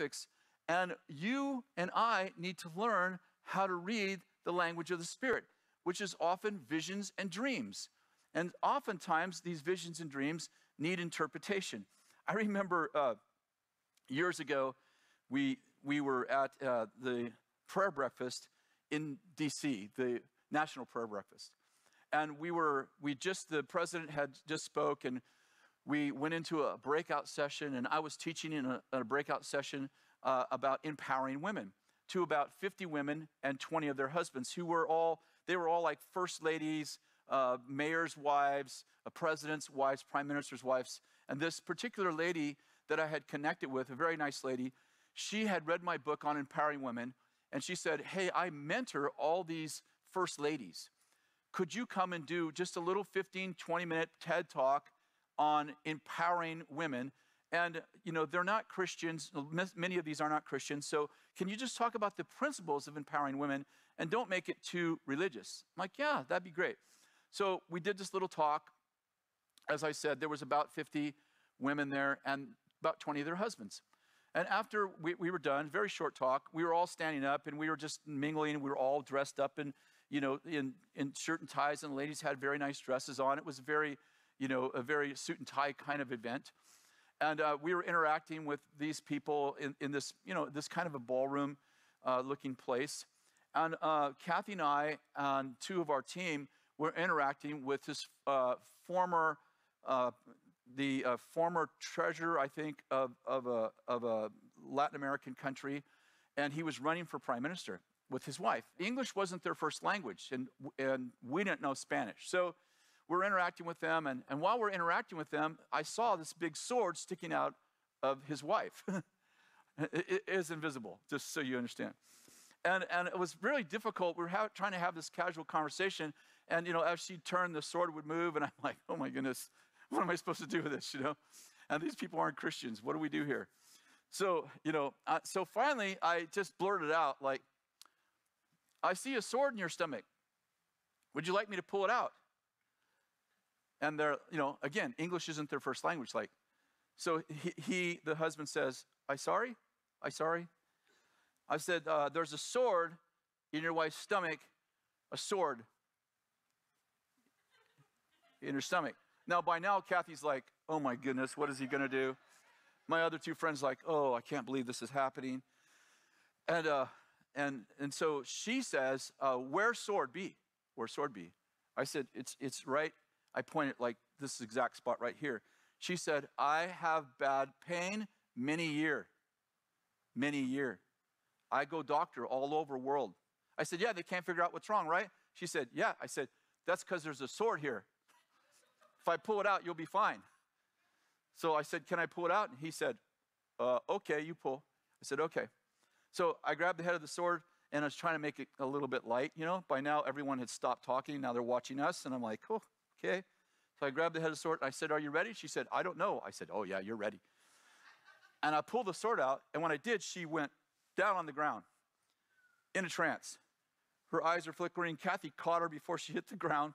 specifics. And you and I need to learn how to read the language of the Spirit, which is often visions and dreams. And oftentimes, these visions and dreams need interpretation. I remember years ago, we were at the prayer breakfast in D.C., the National Prayer Breakfast. And the president had just spoke, and we went into a breakout session, and I was teaching in a breakout session about empowering women to about 50 women and 20 of their husbands who were all like first ladies, mayors' wives, presidents' wives, prime ministers' wives. And this particular lady that I had connected with, a very nice lady, she had read my book on empowering women, and she said, hey, I mentor all these first ladies. Could you come and do just a little 15, 20-minute TED Talk on empowering women? And, they're not Christians. Many of these are not Christians. So can you just talk about the principles of empowering women and don't make it too religious? I'm like, yeah, that'd be great. So we did this little talk. As I said, there was about 50 women there and about 20 of their husbands. And after we were done, very short talk, we were all standing up and we were just mingling. We were all dressed up in shirt and ties, and the ladies had very nice dresses on. It was a very suit and tie kind of event. And we were interacting with these people in this, this kind of a ballroom looking place. And Kathy and I and two of our team were interacting with this former treasurer, I think, of a Latin American country. And he was running for prime minister with his wife. English wasn't their first language, and we didn't know Spanish. So we're interacting with them, and while we're interacting with them, I saw this big sword sticking out of his wife. It is invisible, just so you understand. And it was really difficult. We were trying to have this casual conversation, and as she turned, the sword would move, and I'm like, oh my goodness, what am I supposed to do with this, And these people aren't Christians. What do we do here? So, so finally, I just blurted out, like, I see a sword in your stomach. Would you like me to pull it out? And they're, again, English isn't their first language. So the husband says, I sorry? I said, there's a sword in your wife's stomach, a sword in her stomach. Now, by now, Kathy's like, oh my goodness, what is he going to do? My other two friends like, oh, I can't believe this is happening. And so she says, where's sword be? Where's sword be? I said, it's right. I pointed like this exact spot right here. She said, I have bad pain many year. I go doctor all over the world. I said, yeah, they can't figure out what's wrong, right? She said, yeah. I said, that's because there's a sword here. If I pull it out, you'll be fine. So I said, can I pull it out? And he said, okay, you pull. I said, okay. So I grabbed the head of the sword, and I was trying to make it a little bit light. By now everyone had stopped talking. Now they're watching us, and I'm like, oh, okay. So I grabbed the head of the sword, and I said, are you ready? She said, I don't know. I said, oh yeah, you're ready. And I pulled the sword out, and when I did, she went down on the ground in a trance. Her eyes are flickering. Kathy caught her before she hit the ground.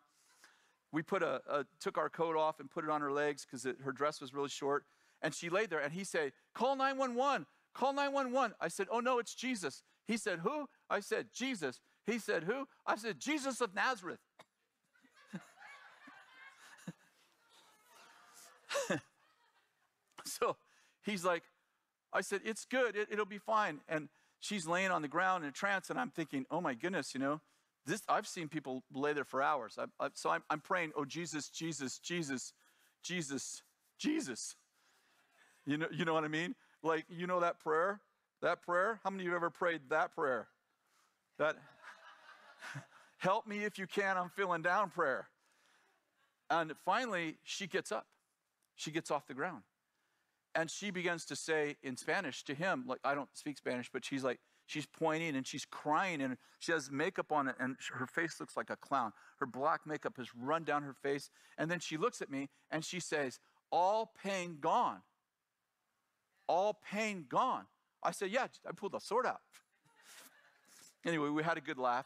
We took our coat off and put it on her legs because her dress was really short. And she laid there, and he said, call 911. Call 911. I said, oh no, it's Jesus. He said, who? I said, Jesus. He said, who? I said, Jesus of Nazareth. So he's like, I said, it's good. It'll be fine. And she's laying on the ground in a trance, and I'm thinking, oh my goodness, I've seen people lay there for hours. So I'm praying, oh Jesus, Jesus, Jesus, Jesus, Jesus. You know what I mean? Like, that prayer? That prayer? How many of you have ever prayed that prayer? That, help me if you can, I'm feeling down prayer. And finally, she gets up. She gets off the ground. And she begins to say in Spanish to him, like, I don't speak Spanish, but she's pointing and she's crying, and she has makeup on it, and her face looks like a clown. Her black makeup has run down her face. And then she looks at me and she says, all pain gone. All pain gone. I said, yeah, I pulled the sword out. Anyway, we had a good laugh.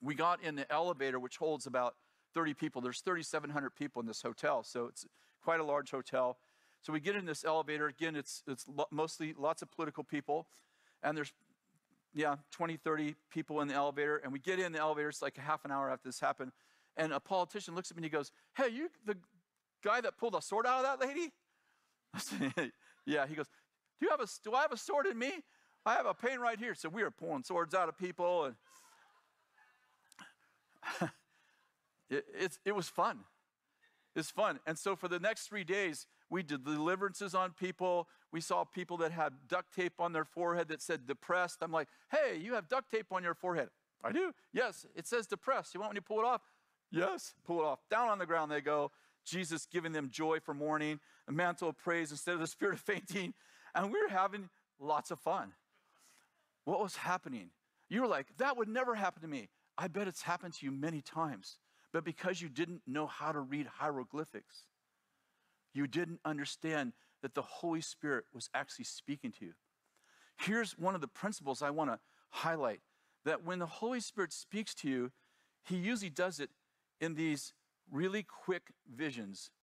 We got in the elevator, which holds about 30 people. There's 3,700 people in this hotel, so it's quite a large hotel. So we get in this elevator. Again, it's mostly lots of political people. And there's, 20, 30 people in the elevator. And we get in the elevator. It's like a half an hour after this happened. And a politician looks at me and he goes, "Hey, you the guy that pulled a sword out of that lady?" I said, "Yeah." He goes, do I have a sword in me? I have a pain right here. So we were pulling swords out of people. And it was fun. It's fun. And so for the next 3 days, we did deliverances on people. We saw people that had duct tape on their forehead that said depressed. I'm like, "Hey, you have duct tape on your forehead." "I do." "Yes, it says depressed. You want me to pull it off?" "Yes." Pull it off. Down on the ground they go. Jesus giving them joy for mourning, a mantle of praise instead of the spirit of fainting. And we were having lots of fun. What was happening? You were like, "That would never happen to me." I bet it's happened to you many times. But because you didn't know how to read hieroglyphics, you didn't understand that the Holy Spirit was actually speaking to you. Here's one of the principles I want to highlight, that when the Holy Spirit speaks to you, he usually does it in these really quick visions